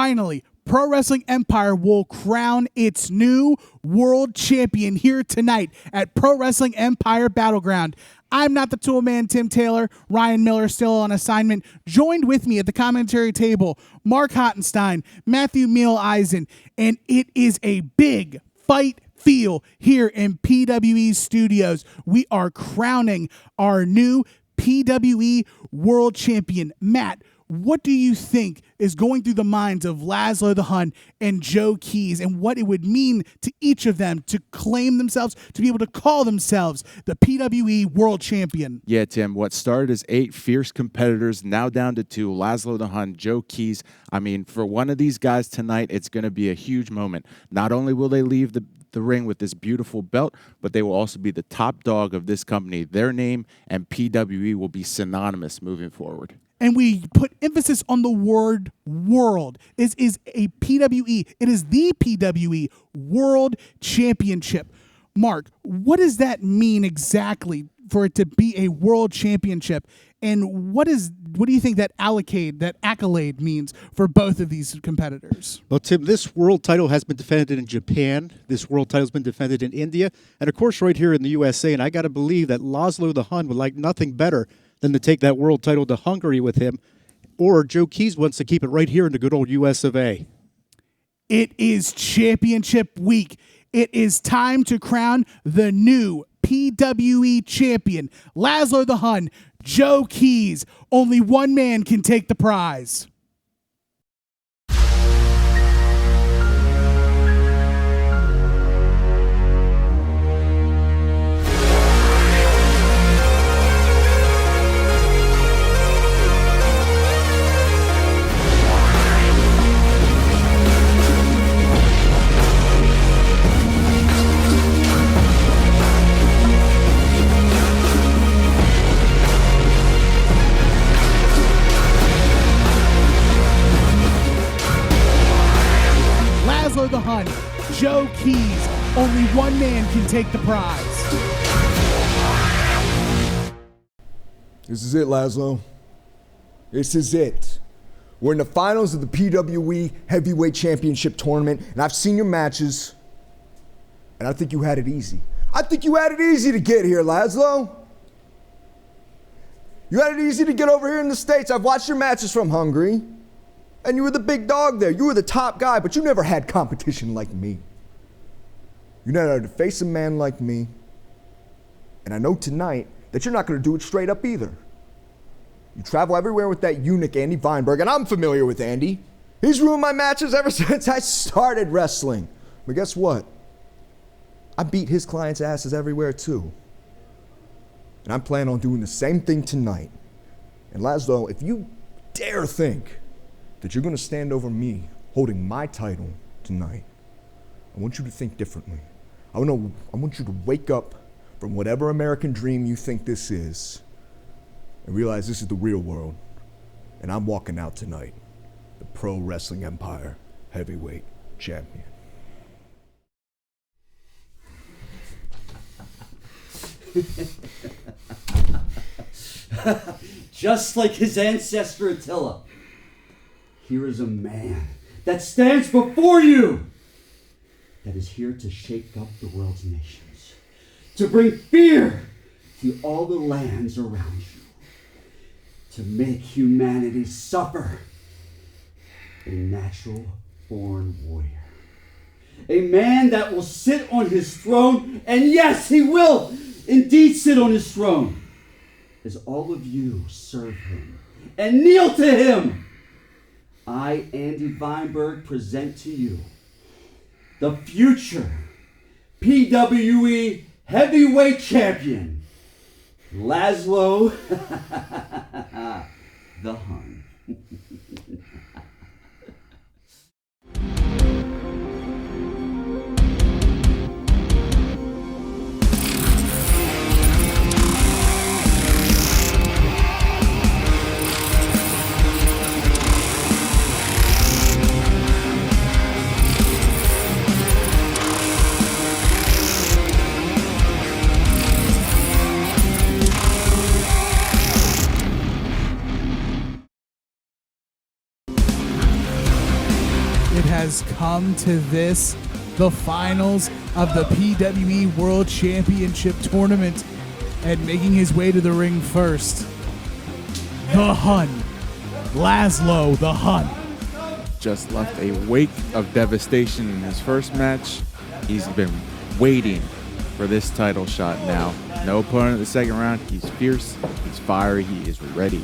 Finally, Pro Wrestling Empire will crown its new world champion here tonight at Pro Wrestling Empire Battleground. I'm not the tool man, Tim Taylor. Ryan Miller still on assignment. Joined with me at the commentary table, Mark Hottenstein, Matthew Meal-Eisen, and it is a big fight feel here in PWE Studios. We are crowning our new PWE World Champion. Matt, what do you think is going through the minds of Laszlo the Hun and Joe Keys, and what it would mean to each of them to claim themselves, to be able to call themselves the PWE World Champion? Yeah, Tim, what started as 8 fierce competitors, now down to 2, Laszlo the Hun, Joe Keys. I mean, for one of these guys tonight, it's going to be a huge moment. Not only will they leave the ring with this beautiful belt, but they will also be the top dog of this company. Their name and PWE will be synonymous moving forward. And we put emphasis on the word world. It is a PWE. It is the PWE World Championship. Mark, what does that mean exactly for it to be a world championship? And what do you think that accolade means for both of these competitors? Well, Tim, this world title has been defended in Japan. This world title has been defended in India. And, of course, right here in the USA. And I got to believe that Laszlo the Hun would like nothing better than to take that world title to Hungary with him. Or Joe Keys wants to keep it right here in the good old US of A. It is championship week. It is time to crown the new PWE champion. Laszlo the Hun, Joe Keys. Only one man can take the prize. The Hun, Joe Keys. Only one man can take the prize. This is it, Laszlo. This is it. We're in the finals of the PWE Heavyweight Championship Tournament, and I've seen your matches, and I think you had it easy. I think you had it easy to get here, Laszlo. You had it easy to get over here in the States. I've watched your matches from Hungary. And you were the big dog there. You were the top guy, but you never had competition like me. You never had to face a man like me. And I know tonight that you're not going to do it straight up either. You travel everywhere with that eunuch, Andy Vineberg, and I'm familiar with Andy. He's ruined my matches ever since I started wrestling. But guess what? I beat his clients' asses everywhere too. And I'm planning on doing the same thing tonight. And Laszlo, if you dare think that you're going to stand over me holding my title tonight, I want you to think differently. I want you to wake up from whatever American dream you think this is and realize this is the real world. And I'm walking out tonight, the Pro Wrestling Empire Heavyweight Champion. Just like his ancestor Attila, here is a man that stands before you that is here to shake up the world's nations, to bring fear to all the lands around you, to make humanity suffer. A natural-born warrior. A man that will sit on his throne, and yes, he will indeed sit on his throne, as all of you serve him and kneel to him. I, Andy Vineberg, present to you the future PWE Heavyweight Champion, Laszlo the Hun. has come to this, the finals of the PWE World Championship tournament, and making his way to the ring first, the Hun, Laszlo the Hun. Just left a wake of devastation in his first match. He's been waiting for this title shot now. No opponent in the second round. He's fierce, he's fiery, he is ready.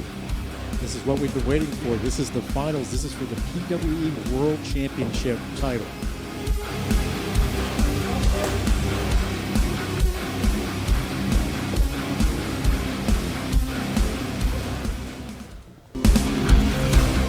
This is what we've been waiting for. This is the finals. This is for the PWE World Championship title.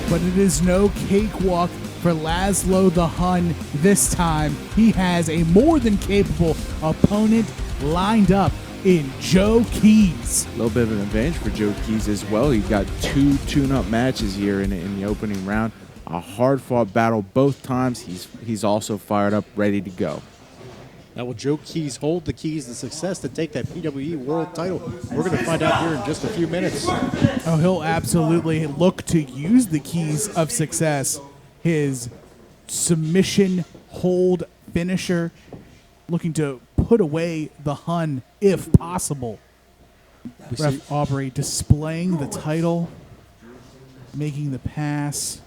But it is no cakewalk for Laszlo the Hun this time. He has a more than capable opponent lined up in Joe Keys. A little bit of an advantage for Joe Keys as well. He's got 2 tune-up matches here in the opening round. A hard-fought battle both times. He's also fired up, ready to go. Now, will Joe Keys hold the keys to success to take that PWE World title? We're going to find out here in just a few minutes. Oh, he'll absolutely look to use the keys of success. His submission hold finisher, looking to put away the Hun if possible. Ref Aubrey displaying the title, making the pass.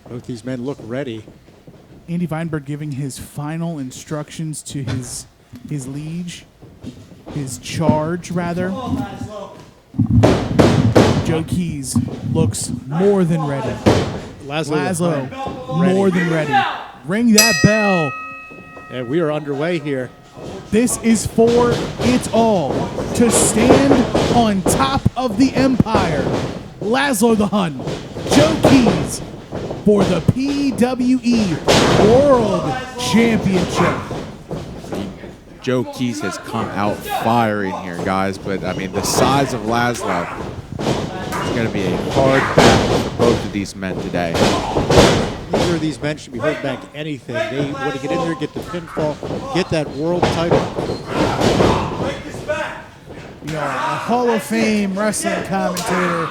Both these men look ready. Andy Vineberg giving his final instructions to his liege, his charge rather. Joe Keys looks more than ready. Laszlo more than ready. Ring that bell. And we are underway here. This is for it all. To stand on top of the empire. Laszlo the Hun, Joe Keys for the PWE World Championship. Joe Keys has come out firing here, guys, but I mean, the size of Laszlo is going to be a hard battle for both of these men today. Neither of these men should be holding back anything. They want to get in there, get the pinfall, get that world title. You know, a Hall of Fame wrestling commentator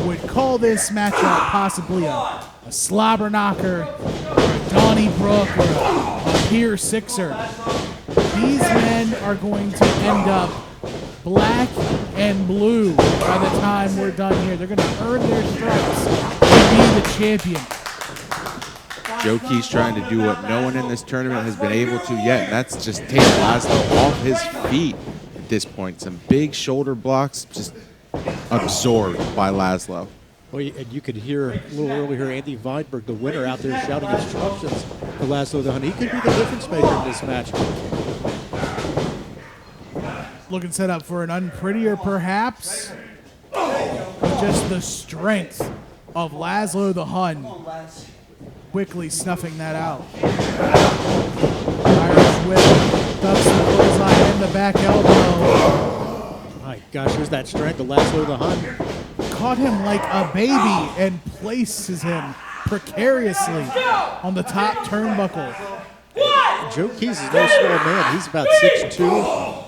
would call this matchup possibly a slobber knocker, or a Donnybrook, or a Pier Sixer. These men are going to end up black and blue by the time we're done here. They're going to earn their stripes to be the champion. Joe Keys trying to do what no one in this tournament has been able to yet, and that's just take Laszlo off his feet at this point. Some big shoulder blocks just absorbed by Laszlo. Well, and you could hear a little earlier Andy Vineberg, the winner, out there shouting instructions to Laszlo the Hun. He could be the difference maker in this match. Looking set up for an unprettier, perhaps. But just the strength of Laszlo the Hun. Quickly snuffing that out. Irish whip, ducks the clothesline and the back elbow. My gosh, there's that strength of Laszlo the Hun. Caught him like a baby and places him precariously on the top turnbuckle. Joe Keys is no small man. He's about 6'2".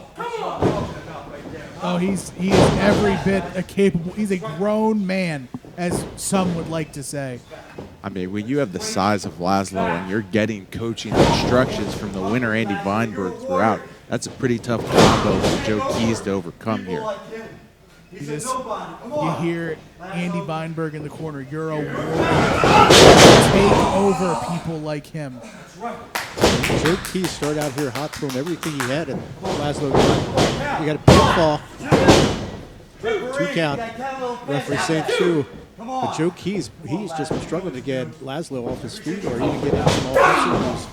Oh, he is every bit capable. He's a grown man, as some would like to say. I mean, when you have the size of Laszlo and you're getting coaching instructions from the winner, Andy Vineberg, throughout, that's a pretty tough combo for Joe Keys to overcome here. You hear Andy Vineberg in the corner. You're a warrior. Take over people like him. Joe Keys started out here hot, throwing everything he had, and Laszlo the Hun. You got a pinfall. 2 count. Referee saying 2. But Joe Keys, he's just been struggling to get Laszlo off his feet or even get some offensive moves.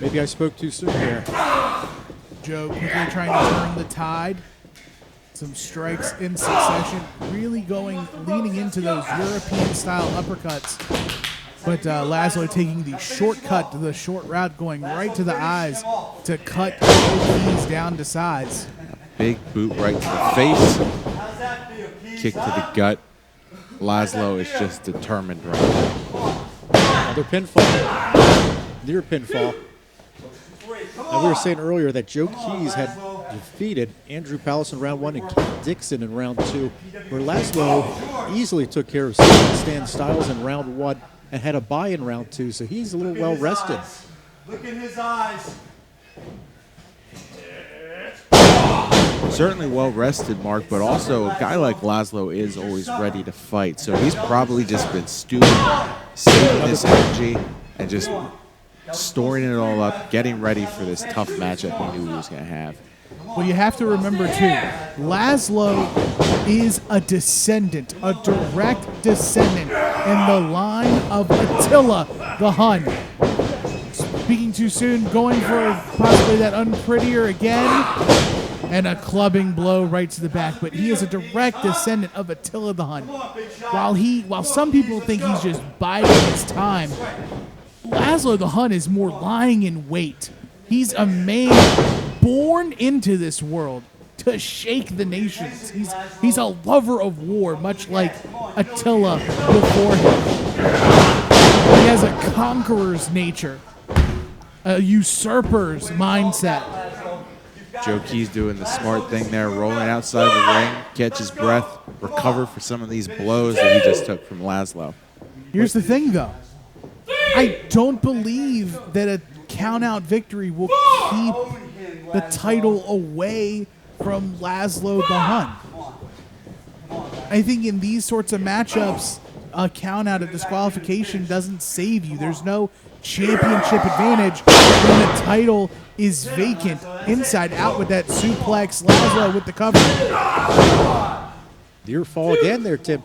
Maybe I spoke too soon here. Joe quickly trying to turn the tide. Some strikes in succession. Really leaning into those European-style uppercuts. But Laszlo taking the shortcut to the short route, going right to the eyes to cut Joe Keys down to size. Big boot right to the face. Kick to the gut. Laszlo is just determined right now. Another pinfall. Near pinfall. Now, we were saying earlier that Joe Keys had defeated Andrew Palace in round 1 and Keith Dixon in round 2, where Laszlo easily took care of Stan Styles in round 1 and had a bye in round 2, so he's a little well rested. Look in his eyes. Certainly well rested, Mark, but also a guy like Laszlo is always ready to fight. So he's probably just been stewing, saving this energy, and just storing it all up, getting ready for this tough matchup he knew he was going to have. Well, you have to remember, too, Laszlo is a descendant, a direct descendant in the line of Attila the Hun. Speaking too soon, going for possibly that unprettier again, and a clubbing blow right to the back. But he is a direct descendant of Attila the Hun. While some people think he's just biding his time, Laszlo the Hun is more lying in wait. He's a man born into this world to shake the nations. He's a lover of war, much like Attila before him. He has a conqueror's nature, a usurper's mindset. Joe Keys doing the smart thing there, rolling outside the ring, catch his breath, recover for some of these blows that he just took from Laszlo. Here's the thing, though. I don't believe that a count-out victory will keep the title away from Laszlo the Hun. I think in these sorts of matchups, a count-out, a disqualification doesn't save you. There's no championship advantage when the title is vacant. Inside out with that suplex, Laszlo with the cover. Near fall again there, Tim.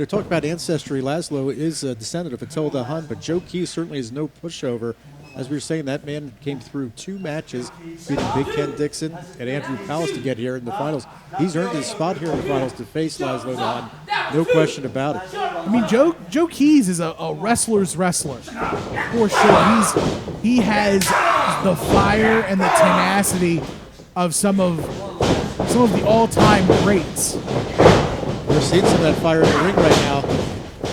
Talk about ancestry. Laszlo is a descendant of Attila the Hun, but Joe Keys certainly is no pushover. As we were saying, that man came through 2 matches, beating Big Ken Dixon and Andrew Palace to get here in the finals. He's earned his spot here in the finals to face Laszlo the Hun. No question about it. I mean, Joe Keys is a wrestler's wrestler, for sure. He has the fire and the tenacity of some of the all-time greats. We're seeing some of that fire in the ring right now.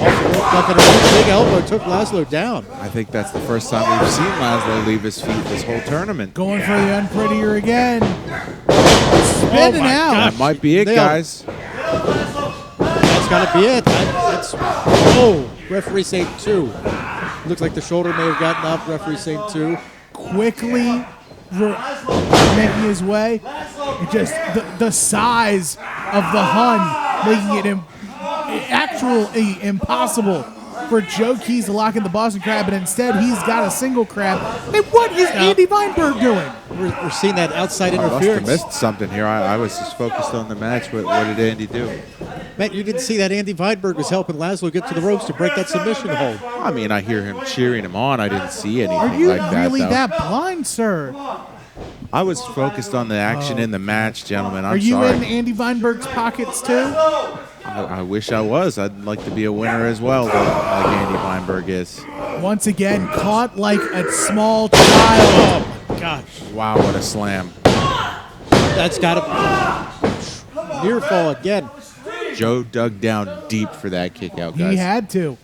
Like a big elbow took Laszlo down. I think that's the first time we've seen Laszlo leave his feet this whole tournament. Going for the unprettier again. Spinning out. That might be it, guys. That's got to be it. Referee saying 2. Looks like the shoulder may have gotten up. Referee saying 2. Quickly making his way. Just the size of the Hun making it actually impossible for Joe Keys to lock in the Boston Crab, but instead he's got a single crab. And what is Andy Vineberg doing? We're seeing that outside I must have interference. missed something here. I was just focused on the match. What did Andy do? Matt, you didn't see that Andy Vineberg was helping Laszlo get to the ropes to break that submission hold. I mean, I hear him cheering him on. I didn't see anything Are you like that, really though. that blind, sir? I was focused on the action in the match, gentlemen. I'm Are you sorry. in Andy Vineberg's pockets too? I wish I was. I'd like to be a winner as well, like Andy Vineberg is. Once again, caught like a small child. Oh, gosh. Wow, what a slam. That's got to near fall again. Joe dug down deep for that kick out, guys. He had to.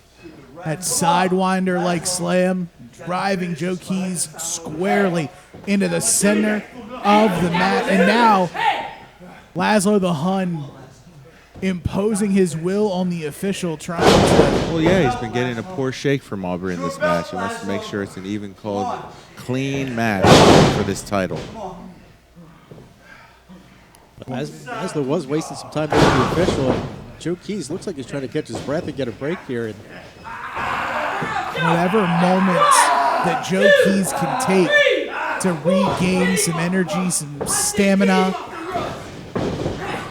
That sidewinder like slam, driving Joe Keys squarely into the center of the mat. And now, Laszlo the Hun imposing his will on the official, trying to... Well, yeah, he's been getting a poor shake from Aubrey in this match. He wants to make sure it's an even called, clean match for this title. Laszlo was wasting some time with the official. And Joe Keys looks like he's trying to catch his breath and get a break here. And whatever moments that Joe Keys can take to regain some energy, some stamina.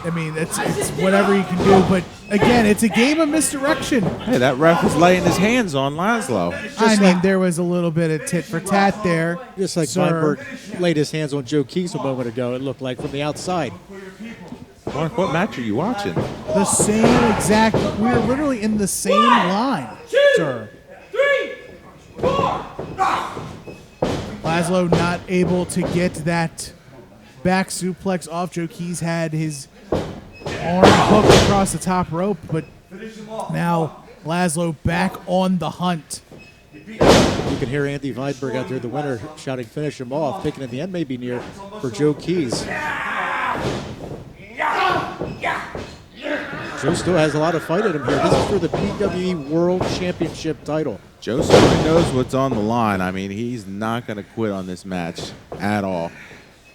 I mean, it's whatever you can do. But again, it's a game of misdirection. Hey, that ref was laying his hands on Laszlo. I mean, there was a little bit of tit for tat there. just like sir. Vineberg laid his hands on Joe Keys a moment ago, it looked like from the outside. Mark, what match are you watching? The same exact. We're literally in the same line, sir. 3, 4. Laszlo not able to get that back suplex off. Joe Keys had his arm hooked across the top rope, but now Laszlo back on the hunt. You can hear Andy Vineberg out there, the winner, shouting, "Finish him off." Picking at the end may be near for Joe Keys. Joe still has a lot of fight in him here. This is for the PWE World Championship title. Joe certainly knows what's on the line. I mean, he's not going to quit on this match at all.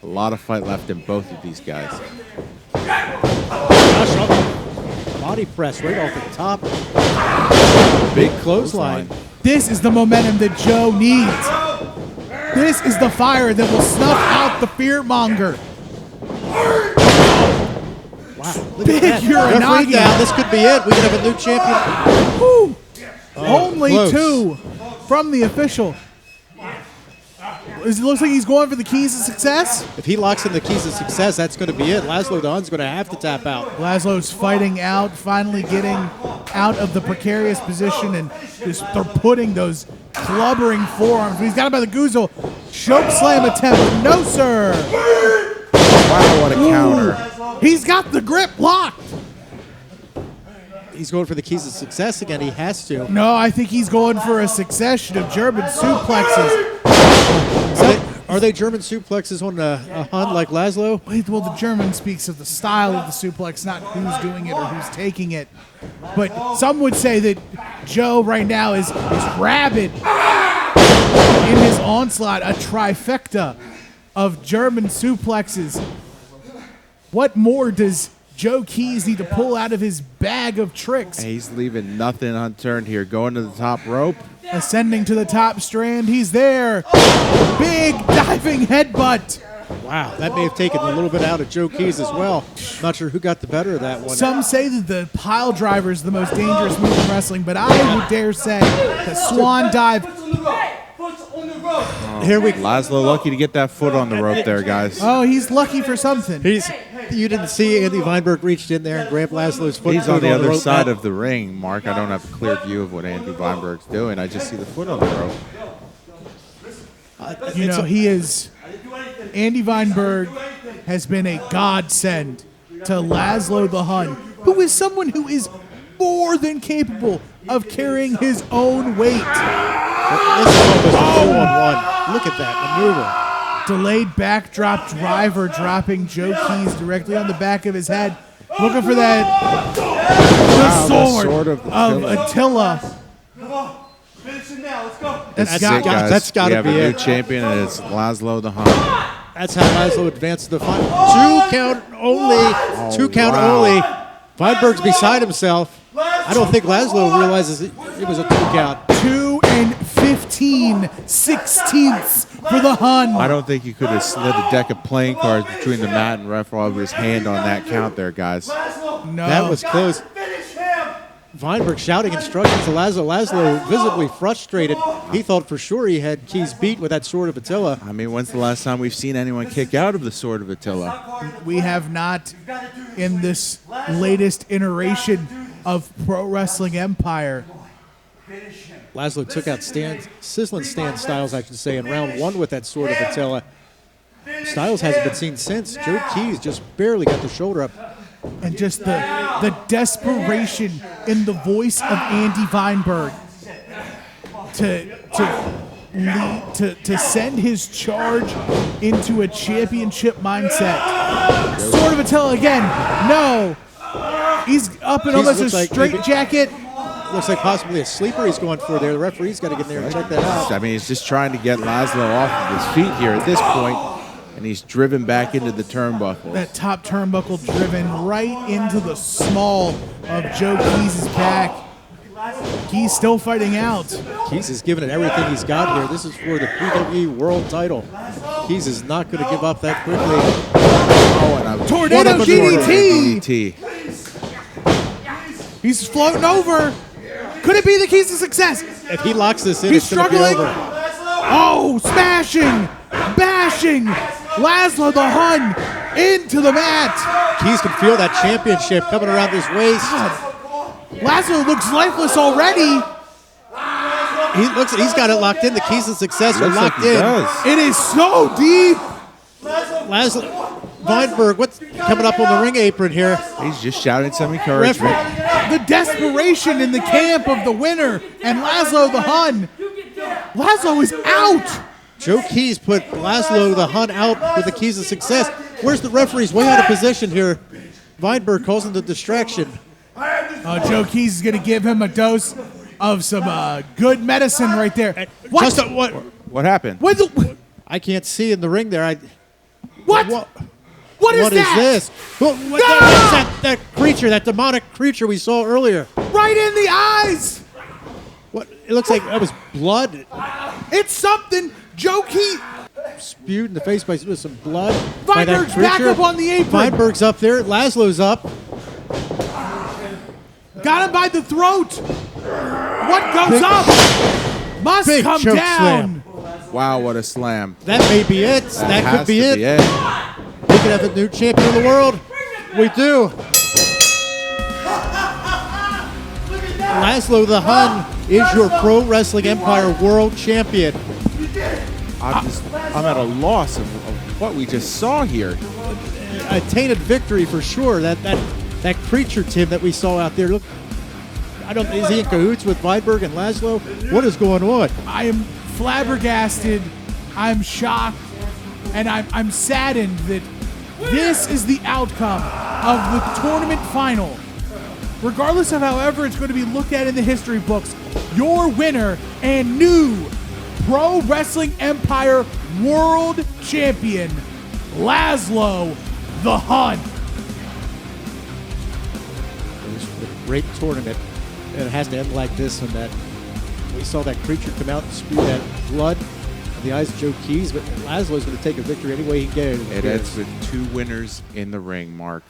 A lot of fight left in both of these guys. Gosh, body press right off the top. Big clothesline. This is the momentum that Joe needs. This is the fire that will snuff out the fearmonger. Wow, look Big at that. Uranagi. Referee down. This could be it. We could have a new champion. Woo. Only close. 2 from the official. It looks like he's going for the keys of success. If he locks in the keys of success, that's going to be it. Laszlo the Hun's going to have to tap out. Laszlo's fighting out, finally getting out of the precarious position, and they're putting those clubbering forearms. He's got him by the goozle. Choke slam attempt. No, sir. Wow, what a counter. He's got the grip locked. He's going for the keys of success again. He has to. No, I think he's going for a succession of German suplexes. Are they German suplexes on a Hun like Laszlo? Well, the German speaks of the style of the suplex, not who's doing it or who's taking it. But some would say that Joe right now is rabid in his onslaught, a trifecta of German suplexes. What more does Joe Keys need to pull out of his bag of tricks? He's leaving nothing unturned here. Going to the top rope. Ascending to the top strand, he's there. Big diving headbutt. Wow, that may have taken a little bit out of Joe Keys as well. Not sure who got the better of that one. Some say that the pile driver is the most dangerous move in wrestling, but I would dare say the swan dive. Here we Laszlo lucky to get that foot on the rope there, guys. Oh, he's lucky for something. You didn't see Andy Vineberg reached in there and grabbed Laszlo's foot. He's on the other rope. side of the ring, Mark. I don't have a clear view of what Andy Vineberg's doing. I just see the foot on the rope. You know, he is. Andy Vineberg has been a godsend to Laszlo the Hun, who is someone who is more than capable of carrying his own weight. This is almost a 2-on-1. Look at that maneuver. Delayed backdrop driver dropping Joe Keys directly on the back of his head. Looking for that the sword of Attila. That's it, guys. That's got we to have be a new it. champion, and it's Laszlo the Hun. That's how Laszlo advanced to the final. 2 count only. 2 count only. Vineberg's beside himself. I don't think Laszlo realizes it was a 2 count. 2 15/16 for the Hun. I don't think you could have slid a deck of playing cards between the mat and ref while his hand on that count there, guys. No. That was close. Vineberg shouting instructions to Laszlo. Laszlo visibly frustrated. He thought for sure he had Keys beat with that sword of Attila. I mean, when's the last time we've seen anyone kick out of the sword of Attila? We have not in this latest iteration of Pro Wrestling Empire. Laszlo took out sizzling Stan Styles, I should say, in round 1 with that sword of Attila. Styles hasn't been seen since. Joe Keys just barely got the shoulder up. And just the desperation in the voice of Andy Vineberg to send his charge into a championship mindset. Sword of Attila again. No. He's up in almost a straight jacket. Looks like possibly a sleeper he's going for there. The referee's got to get in there and check that out. I mean, he's just trying to get Laszlo off of his feet here at this point, and he's driven back into the turnbuckle. That top turnbuckle driven right into the small of Joe Keys' back. Keys still fighting out. Keys is giving it everything he's got here. This is for the PWE World title. Keys is not going to give up that quickly. Oh, and a Tornado DDT. DDT. He's floating over. Could it be the Keys to success? If he locks this in, He's it's going to be struggling. over. Oh, smashing, bashing. Laszlo the Hun into the mat. Keys can feel that championship coming around his waist. Laszlo looks lifeless already. He's got it locked in. The Keys of success are Looks like locked he in. does. It is so deep. Laszlo Vineberg, what's coming up on the ring apron here? He's just shouting some encouragement. The desperation in the camp of the winner and Laszlo the Hun. Laszlo is out. Joe Keys put Laszlo the Hun out with the Keys of success. Where's the referee's way out of position here? Vineberg calls him the distraction. Joe Keys is going to give him a dose of some good medicine right there. What? Justin, What happened? I can't see in the ring there. What? What is What is that? this? That creature, that demonic creature we saw earlier. Right in the eyes. What? It looks like that was blood It's something. Joe Keys. spewed in the face with some blood. by that Vineberg's back creature. up on the apron. Vineberg's up there. Laszlo's up. Got him by the throat. What goes up must big come choke down. Wow, what a slam. That may be it. That has could be to it. We could have a new champion of the world. We do. Laszlo the Hun is your Pro Wrestling Empire World Champion. I'm at a loss of what we just saw here. A tainted victory for sure. That creature, Tim, that we saw out there. Look, is he in cahoots with Vineberg and Laszlo? What is going on? I am flabbergasted. I'm shocked, and I'm saddened that this is the outcome of the tournament final. Regardless of however it's going to be looked at in the history books, your winner and new Pro Wrestling Empire World Champion, Laszlo the Hun. It was a great tournament, and it has to end like this. And that we saw that creature come out and spew that blood in the eyes of Joe Keys, but Laszlo's going to take a victory any way he can get it. It ends with 2 winners in the ring, Mark.